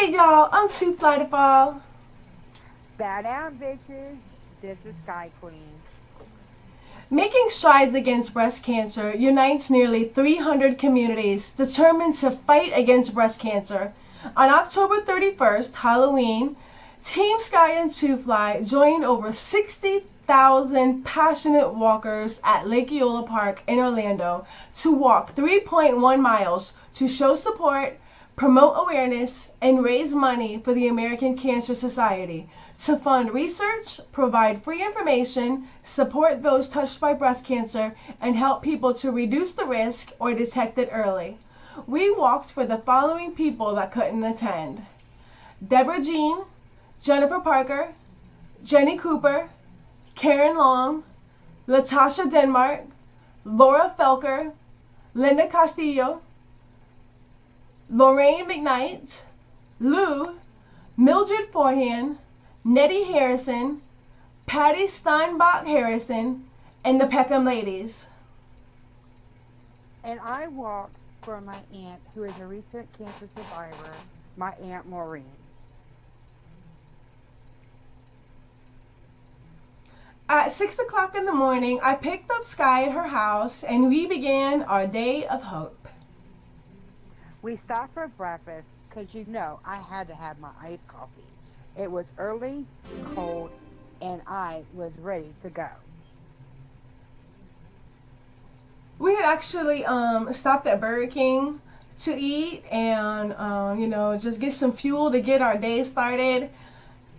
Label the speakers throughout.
Speaker 1: Hey y'all, I'm too fly to fall.
Speaker 2: Bow down, bitches. This is Sky Queen.
Speaker 1: Making strides against breast cancer unites nearly 300 communities determined to fight against breast cancer. On October 31st, Halloween, Team Skye and Two Fly joined over 60,000 passionate walkers at Lake Eola Park in Orlando to walk 3.1 miles to show support, promote awareness, and raise money for the American Cancer Society to fund research, provide free information, support those touched by breast cancer, and help people to reduce the risk or detect it early. We walked for the following people that couldn't attend: Deborah Jean, Jennifer Parker, Jenny Cooper, Karen Long, Latasha Denmark, Laura Felker, Linda Castillo, Lorraine McKnight, Lou, Mildred Forehand, Nettie Harrison, Patty Steinbach Harrison, and the Peckham ladies.
Speaker 2: And I walked for my aunt, who is a recent cancer survivor, my Aunt Maureen.
Speaker 1: At 6 o'clock in the morning, I picked up Skye at her house and we began our day of hope.
Speaker 2: We stopped for breakfast because I had to have my iced coffee. It was early, cold, and I was ready to go.
Speaker 1: We had actually stopped at Burger King to eat and, just get some fuel to get our day started.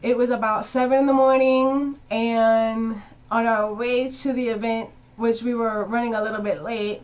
Speaker 1: It was about 7 in the morning, and on our way to the event, which we were running a little bit late,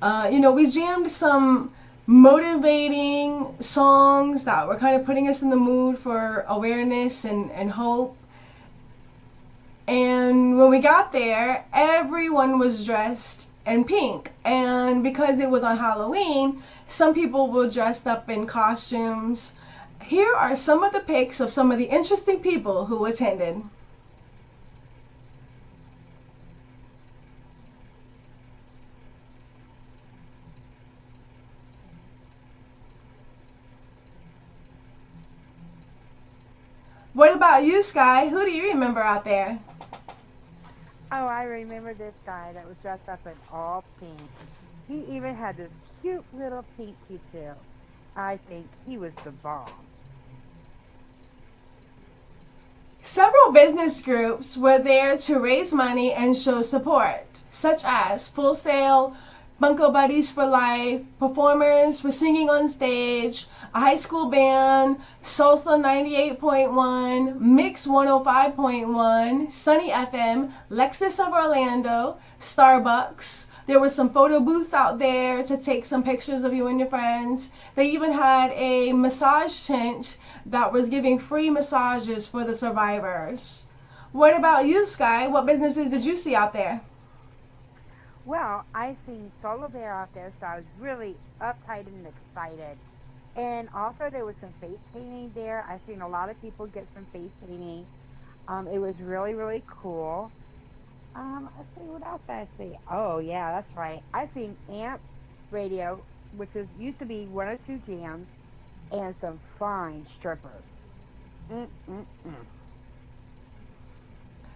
Speaker 1: we jammed some motivating songs that were kind of putting us in the mood for awareness and hope. And when we got there, everyone was dressed in pink. And because it was on Halloween, some people were dressed up in costumes. Here are some of the pics of some of the interesting people who attended. What about you, Skye? Who do you remember out there?
Speaker 2: Oh, I remember this guy that was dressed up in all pink. He even had this cute little pink tutu. I think he was the bomb.
Speaker 1: Several business groups were there to raise money and show support, such as Full Sail, Bunko Buddies for Life, performers were singing on stage, a high school band, Salsa 98.1, Mix 105.1, Sunny FM, Lexus of Orlando, Starbucks. There were some photo booths out there to take some pictures of you and your friends. They even had a massage tent that was giving free massages for the survivors. What about you, Skye? What businesses did you see out there?
Speaker 2: Well, I seen Solar Bear out there, so I was really uptight and excited. And also, there was some face painting there. I seen a lot of people get some face painting. It was really, really cool. Let's see what else I see. Oh yeah, that's right. I seen Amp Radio, which was used to be one or two jams, and some fine strippers. Mm-mm-mm.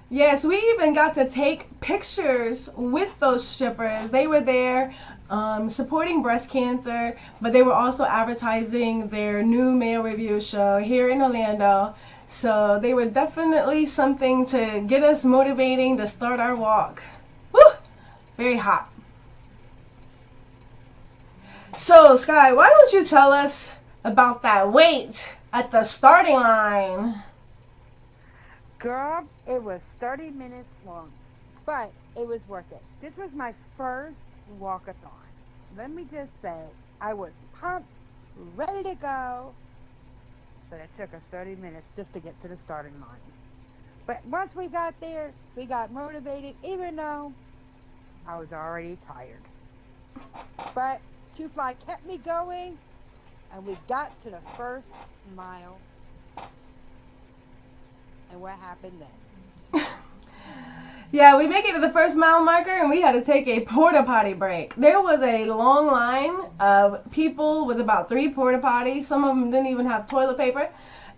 Speaker 1: Yes, we even got to take pictures with those strippers. They were there supporting breast cancer, but they were also advertising their new male review show here in Orlando. So they were definitely something to get us motivating to start our walk. Woo! Very hot. So, Skye, why don't you tell us about that wait at the starting line?
Speaker 2: Girl, it was 30 minutes long, but it was worth it. This was my first walkathon. Let me just say, I was pumped, ready to go, but it took us 30 minutes just to get to the starting line. But once we got there, we got motivated, even though I was already tired. But Two Fly kept me going, and we got to the first mile. And what happened then?
Speaker 1: Yeah, we make it to the first mile marker and we had to take a porta potty break. There was a long line of people with about three porta potties. Some of them didn't even have toilet paper.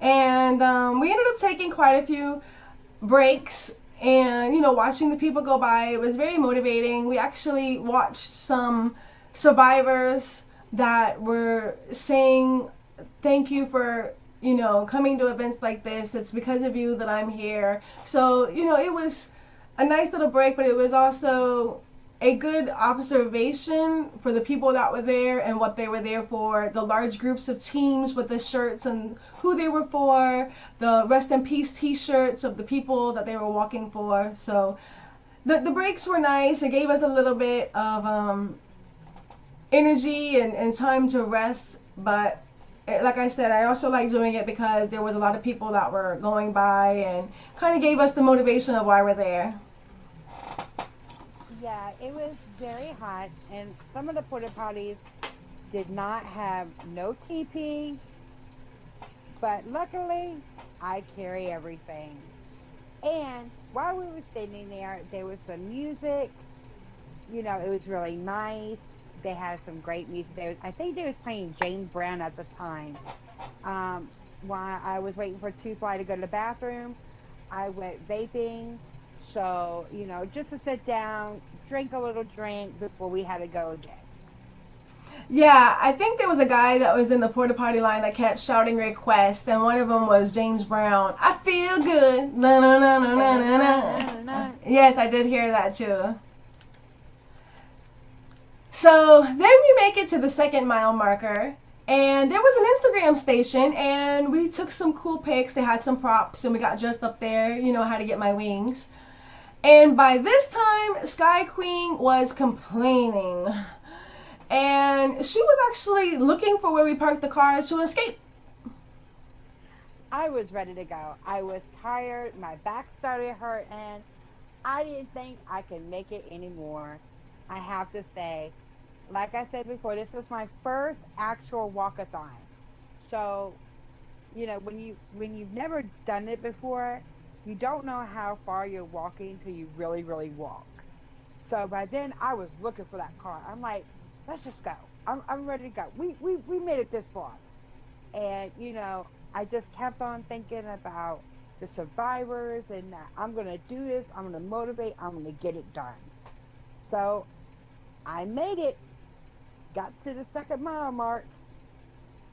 Speaker 1: And we ended up taking quite a few breaks and, watching the people go by. It was very motivating. We actually watched some survivors that were saying, thank you for coming to events like this. It's because of you that I'm here. So, it was a nice little break, but it was also a good observation for the people that were there and what they were there for. The large groups of teams with the shirts and who they were for, the rest in peace t-shirts of the people that they were walking for. So the breaks were nice. It gave us a little bit of energy and time to rest, but like I said, I also like doing it because there was a lot of people that were going by and kind of gave us the motivation of why we're there.
Speaker 2: Yeah, it was very hot, and some of the porta potties did not have no TP, but luckily I carry everything. And while we were standing there was some music. It was really nice. They had some great music. I think they was playing James Brown at the time. While I was waiting for Two Fly to go to the bathroom, I went vaping. So, just to sit down, drink a little drink before we had to go again.
Speaker 1: Yeah, I think there was a guy that was in the porta potty line that kept shouting requests, and one of them was James Brown. I feel good. Na, na, na, na, na, na, na. Yes, I did hear that too. So then we make it to the second mile marker, and there was an Instagram station, and we took some cool pics. They had some props, and we got dressed up there. You know how to get my wings. And by this time, Skye Queen was complaining. And she was actually looking for where we parked the cars to escape.
Speaker 2: I was ready to go. I was tired. My back started hurting. I didn't think I could make it anymore. I have to say, like I said before, this was my first actual walkathon. So, when you've never done it before, you don't know how far you're walking till you really, really walk. So by then, I was looking for that car. I'm like, let's just go. I'm ready to go. We made it this far. And, I just kept on thinking about the survivors and that I'm going to do this. I'm going to motivate. I'm going to get it done. So I made it. Got to the second mile mark.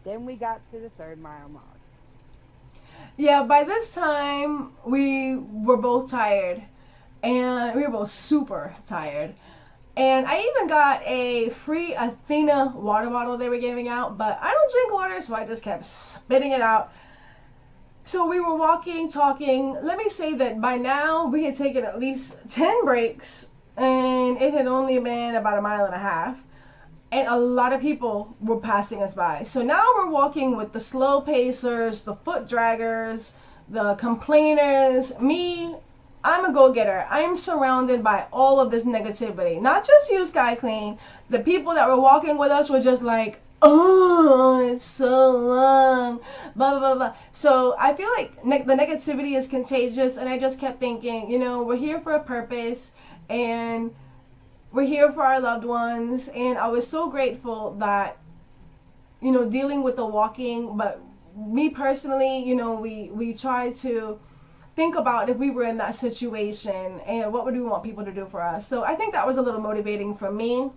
Speaker 2: Then we got to the third mile mark.
Speaker 1: Yeah, by this time, we were both tired. And we were both super tired. And I even got a free Athena water bottle they were giving out, but I don't drink water, so I just kept spitting it out. So we were walking, talking. Let me say that by now we had taken at least 10 breaks, and it had only been about a mile and a half. And a lot of people were passing us by. So now we're walking with the slow pacers, the foot draggers, the complainers, me. I'm a go-getter. I'm surrounded by all of this negativity. Not just you, Skye Queen. The people that were walking with us were just like, oh, it's so long, blah, blah, blah, blah. So I feel like the negativity is contagious, and I just kept thinking, we're here for a purpose, and we're here for our loved ones. And I was so grateful that, dealing with the walking, but me personally, we try to think about if we were in that situation and what would we want people to do for us. So I think that was a little motivating for me.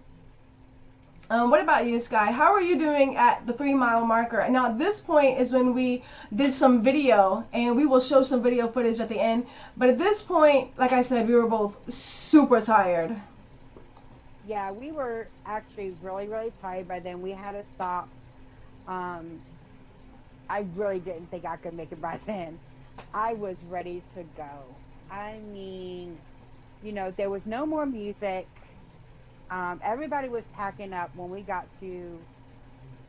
Speaker 1: What about you, Skye? How are you doing at the 3 mile marker? Now, at this point is when we did some video, and we will show some video footage at the end. But at this point, like I said, we were both super tired.
Speaker 2: Yeah, we were actually really, really tired by then. We had to stop. I really didn't think I could make it by then. I was ready to go. I mean, there was no more music. Everybody was packing up when we got to,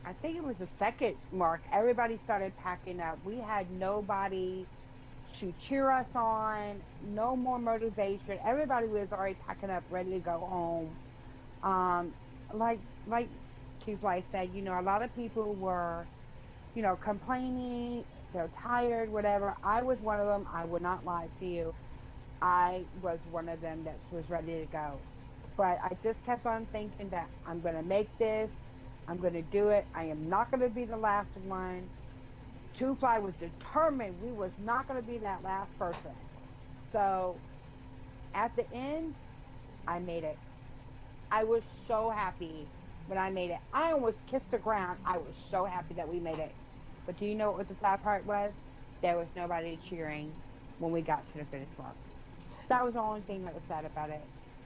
Speaker 2: I think it was the second mark. Everybody started packing up. We had nobody to cheer us on, no more motivation. Everybody was already packing up, ready to go home. Like Chief Light said, a lot of people were, complaining, they're tired, whatever. I was one of them. I would not lie to you. I was one of them that was ready to go. But I just kept on thinking that I'm going to make this. I'm going to do it. I am not going to be the last one. Two Fly was determined we was not going to be that last person. So at the end, I made it. I was so happy when I made it. I almost kissed the ground. I was so happy that we made it. But do you know what the sad part was? There was nobody cheering when we got to the finish line. That was the only thing that was sad about it.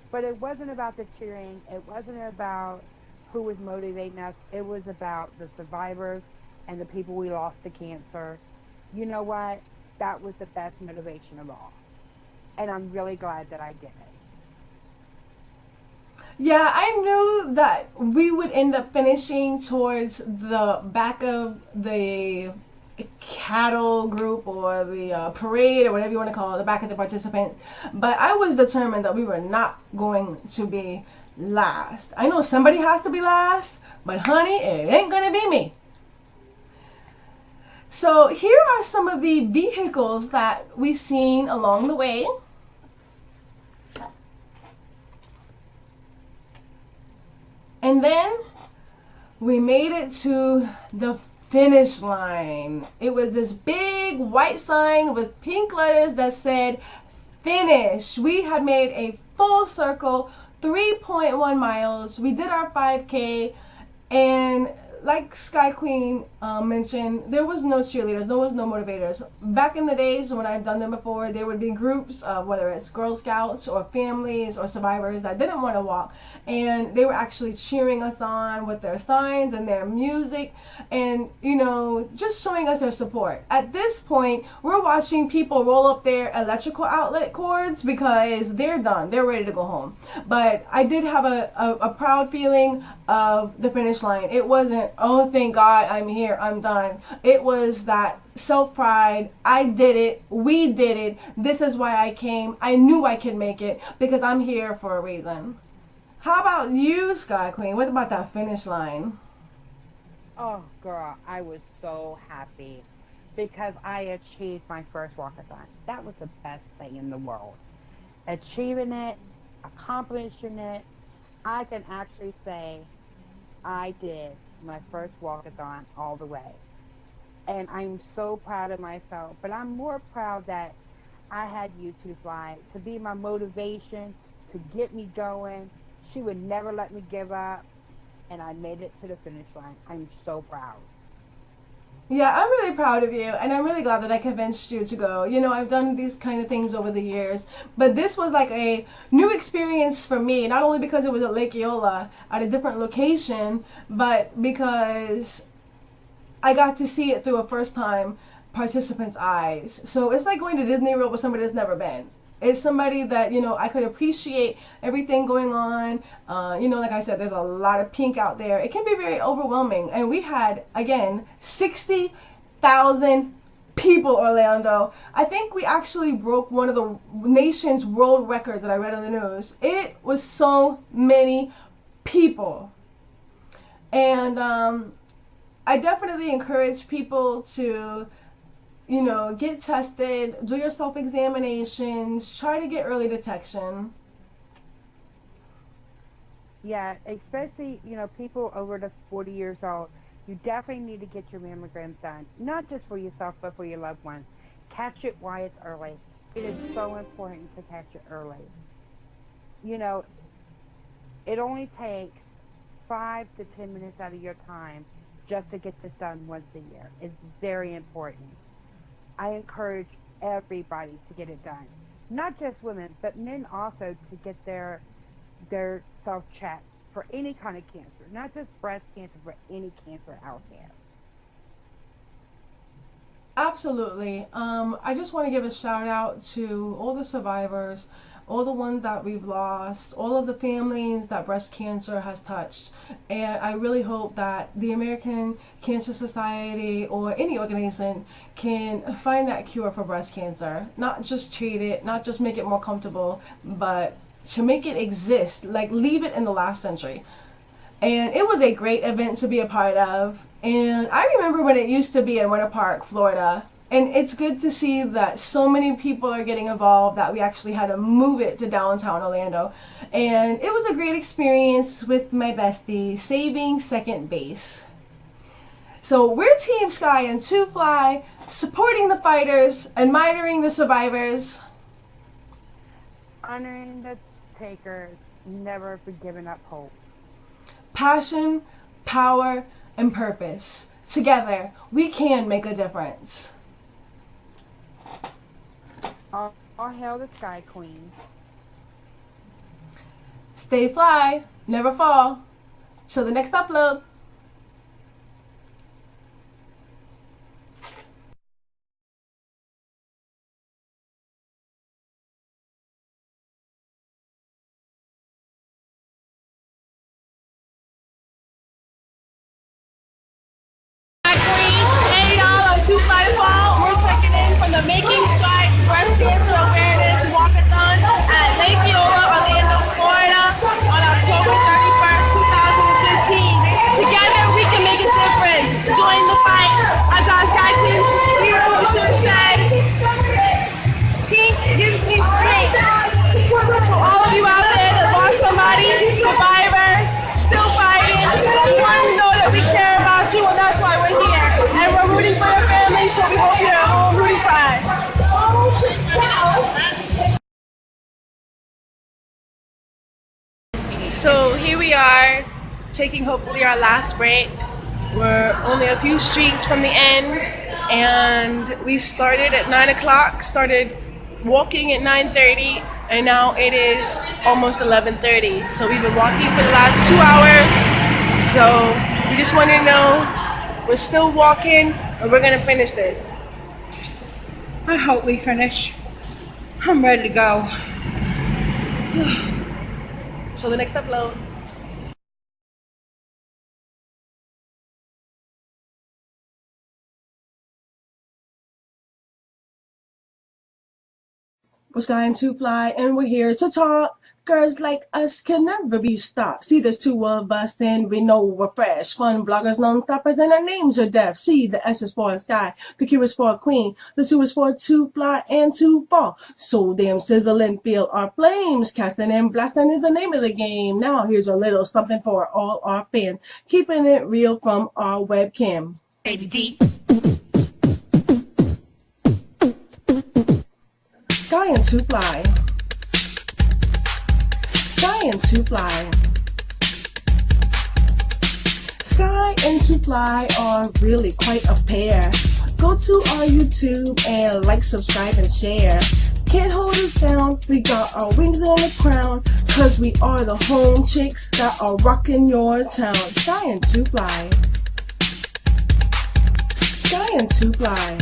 Speaker 2: But it wasn't about the cheering. It wasn't about who was motivating us. It was about the survivors and the people we lost to cancer. You know what? That was the best motivation of all. And I'm really glad that I did it.
Speaker 1: Yeah, I knew that we would end up finishing towards the back of the cattle group or the parade or whatever you want to call it, the back of the participants. But I was determined that we were not going to be last. I know somebody has to be last, but honey, it ain't gonna be me. So here are some of the vehicles that we've seen along the way. And then we made it to the finish line. It was this big white sign with pink letters that said finish. We had made a full circle, 3.1 miles. We did our 5K, and like Sky Queen mentioned, there was no cheerleaders, there was no motivators. Back in the days when I've done them before, there would be groups, whether it's Girl Scouts or families or survivors that didn't want to walk, and they were actually cheering us on with their signs and their music, and just showing us their support. At this point, we're watching people roll up their electrical outlet cords because they're done, they're ready to go home. But I did have a proud feeling of the finish line. It wasn't, oh thank God I'm here, I'm done. It was that self-pride. I did it, we did it, this is why I came, I knew I could make it because I'm here for a reason. How about you, Sky Queen? What about that finish line?
Speaker 2: Oh, girl, I was so happy because I achieved my first walkathon. That was the best thing in the world. Achieving it, accomplishing it, I can actually say I did my first walkathon all the way. And I'm so proud of myself. But I'm more proud that I had you two Fly to be my motivation, to get me going. She would never let me give up. And I made it to the finish line. I'm so proud.
Speaker 1: Yeah, I'm really proud of you, and I'm really glad that I convinced you to go. I've done these kind of things over the years, but this was like a new experience for me, not only because it was at Lake Eola at a different location, but because I got to see it through a first time participant's eyes. So it's like going to Disney World with somebody that's never been. It's somebody that, I could appreciate everything going on. Like I said, there's a lot of pink out there. It can be very overwhelming. And we had, again, 60,000 people, Orlando. I think we actually broke one of the nation's world records that I read on the news. It was so many people. And I definitely encourage people to get tested, do your self-examinations, try to get early detection.
Speaker 2: Yeah, especially, people over the 40 years old. You definitely need to get your mammograms done. Not just for yourself, but for your loved ones. Catch it while it's early. It is so important to catch it early. You know, it only takes 5 to 10 minutes out of your time just to get this done once a year. It's very important. I encourage everybody to get it done. Not just women, but men also to get their self-checked for any kind of cancer. Not just breast cancer, but any cancer out there.
Speaker 1: Absolutely. I just want to give a shout out to all the survivors, all the ones that we've lost, all of the families that breast cancer has touched. And I really hope that the American Cancer Society or any organization can find that cure for breast cancer. Not just treat it, not just make it more comfortable, but to make it exist, like leave it in the last century. And it was a great event to be a part of. And I remember when it used to be in Winter Park, Florida. And it's good to see that so many people are getting involved that we actually had to move it to downtown Orlando. And it was a great experience with my bestie saving second base. So we're Team Skye and Two Fly, supporting the fighters, admiring the survivors,
Speaker 2: Honoring the takers, never for giving up hope.
Speaker 1: passion, power, and purpose. Together, we can make a difference.
Speaker 2: All hail the Sky Queen.
Speaker 1: Stay fly, never fall. Till the next upload. Hey y'all, I'm Two Fly Fall. We're checking in from the Making Strides Breast Cancer Awareness Walkathon at Lake Eola, Orlando, Florida on October 31st, 2015. Together we can make a difference. Join the fight. As our Sky Queen Ocean said, pink gives me strength. To all of you out there that lost somebody, survivors, still fighting, we want to know that we care about you, and that's why we're here. And we're rooting for your family, so we hope you're at home rooting for us. So here we are, taking hopefully our last break. We're only a few streets from the end, and we started at 9 o'clock, started walking at 9:30, and now it is almost 11:30. So we've been walking for the last 2 hours. So we just want to know we're still walking, and we're gonna finish this.
Speaker 3: I hope we finish. I'm ready to go.
Speaker 1: So the next upload. We're Skye and Two Fly, and we're here to talk. Girls like us can never be stopped. See, there's two of us, and we know we're fresh. Fun bloggers, non-stoppers, and our names are deaf. See, the S is for Skye, the Q is for Queen, the two is for Two Fly and Two Fall. So damn sizzling, feel our flames. Casting and blasting is the name of the game. Now here's a little something for all our fans, keeping it real from our webcam.
Speaker 3: Baby D.
Speaker 1: Skye and Two Fly. Skye and Two Fly. Skye and Two Fly are really quite a pair. Go to our YouTube and like, subscribe, and share. Can't hold us down, we got our wings on the crown, cause we are the home chicks that are rocking your town. Skye and Two Fly. Skye and Two Fly.